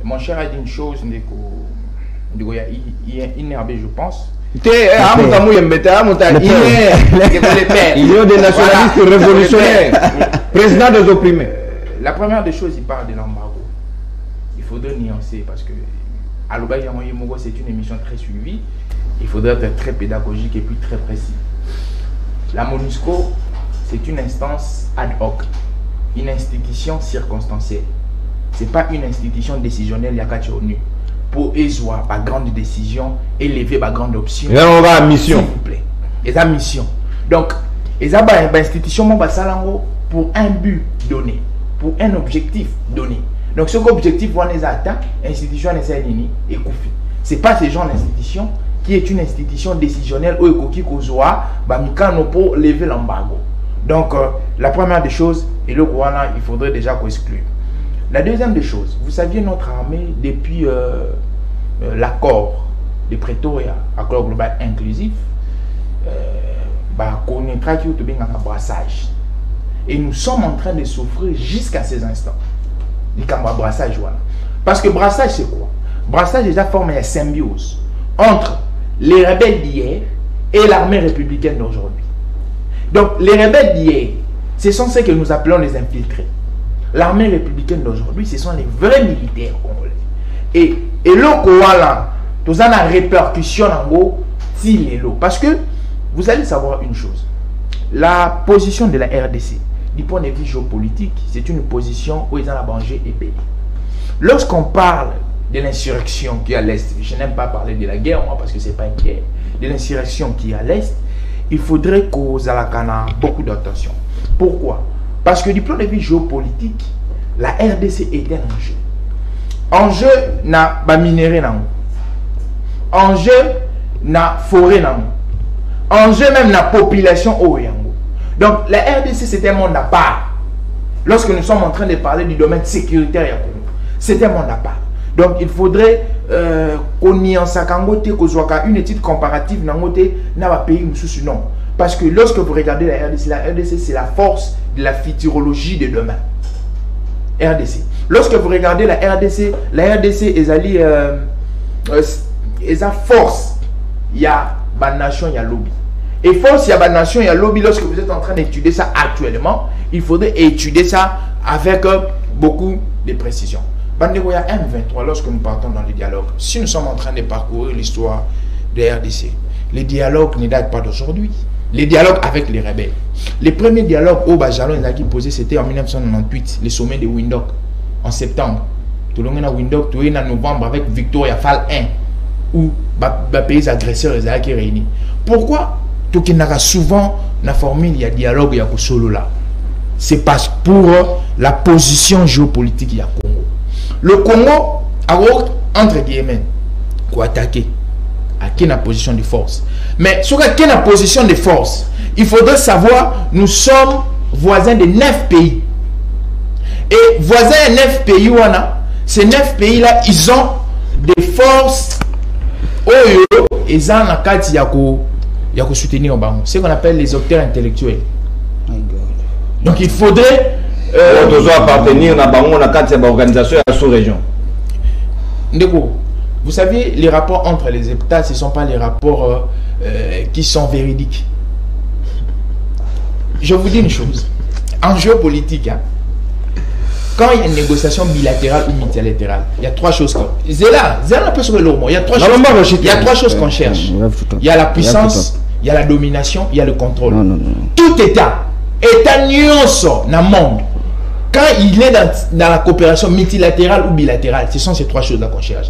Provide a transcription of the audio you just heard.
Mon cher a dit une chose, il est énervé, je pense. Il y a des nationalistes révolutionnaires, président des opprimés. La première des choses, il parle de l'embargo. Il faudrait nuancer parce que Aloba Yamoyemogo, c'est une émission très suivie. Il faudrait être très pédagogique et puis très précis. La MONUSCO, c'est une instance ad hoc, une institution circonstancielle. Ce n'est pas une institution décisionnelle, il y a qu'à ONU. Pour ésoir par grande décision, élever par grande option. Et on va à mission. S'il vous plaît. Et la mission. Donc, et ça, une institution pour un but donné, pour un objectif donné. Donc, ce objectif, on les atteint, l'institution est Koufi. Ce n'est pas ce genre d'institution qui est une institution décisionnelle ou pour lever l'embargo. Donc, la première des choses, et le Rwanda, il faudrait déjà qu'on exclue. La deuxième des choses, vous saviez, notre armée, depuis l'accord de Pretoria, accord global inclusif, connaîtra qu'il y a un brassage. Et nous sommes en train de souffrir jusqu'à ces instants. Brassage, voilà. Parce que brassage, c'est quoi? Brassage déjà forme une symbiose entre les rebelles d'hier et l'armée républicaine d'aujourd'hui. Donc, les rebelles d'hier, ce sont ceux que nous appelons les infiltrés. L'armée républicaine d'aujourd'hui, ce sont les vrais militaires congolais. Et le Koala, tout ça a répercussion en gros, parce que vous allez savoir une chose. La position de la RDC, du point de vue géopolitique, c'est une position où ils ont la danger épais. Lorsqu'on parle de l'insurrection qui est à l'Est, je n'aime pas parler de la guerre, moi, parce que ce n'est pas une guerre, de l'insurrection qui est à l'Est, il faudrait qu'aux Alakana beaucoup d'attention. Pourquoi? Parce que du point de vue géopolitique, la RDC est un enjeu. Enjeu n'a pas minéré, enjeu n'a forêt, enjeu même n'a population au Yango. Donc la RDC c'est un monde à part. Lorsque nous sommes en train de parler du domaine sécuritaire, c'est un monde à part. Donc il faudrait qu'on y en sakangote, qu'on soit une étude comparative n'a pas pays non. Parce que lorsque vous regardez la RDC c'est la force de la futurologie de demain. RDC. Lorsque vous regardez la RDC est à force. Il y a ma nation, il y a lobby. Et force, il y a ma nation, il y a lobby. Lorsque vous êtes en train d'étudier ça actuellement, il faudrait étudier ça avec beaucoup de précision. Bandego, il y a M23, lorsque nous partons dans le dialogue, si nous sommes en train de parcourir l'histoire de RDC, les dialogues ne datent pas d'aujourd'hui. Les dialogues avec les rebelles. Les premiers dialogues au Bajalon qui posé, c'était en 1998, le sommet de Windhoek, en septembre. Tout le monde a Windhoek, tout le monde en novembre avec Victoria Fall 1, où les pays agresseurs sont réunis. Pourquoi tout le monde a souvent la formule, il y a dialogue, il y a solo là. C'est parce pour la position géopolitique il y a Congo. Le Congo a entre guillemets quoi attaquer. À quelle position de force. Mais sur quelle position de force, il faudrait savoir, nous sommes voisins de 9 pays. Et voisins de 9 pays, ces 9 pays-là, ils ont des forces et ils ont la carte de soutenir au Bangou. C'est ce qu'on appelle les acteurs intellectuels. Donc il faudrait... on doit appartenir à la carte de l'organisation de la sous-région. Vous savez, les rapports entre les États, ce ne sont pas les rapports qui sont véridiques. Je vous dis une chose. En géopolitique, quand il y a une négociation bilatérale ou multilatérale, il y a trois choses. C'est là, un peu sur le mot. Il y a trois choses qu'on cherche. Il y a la puissance, il y a la domination, il y a le contrôle. Tout État nuance dans le monde. Quand il est dans la coopération multilatérale ou bilatérale, ce sont ces trois choses-là qu'on cherche.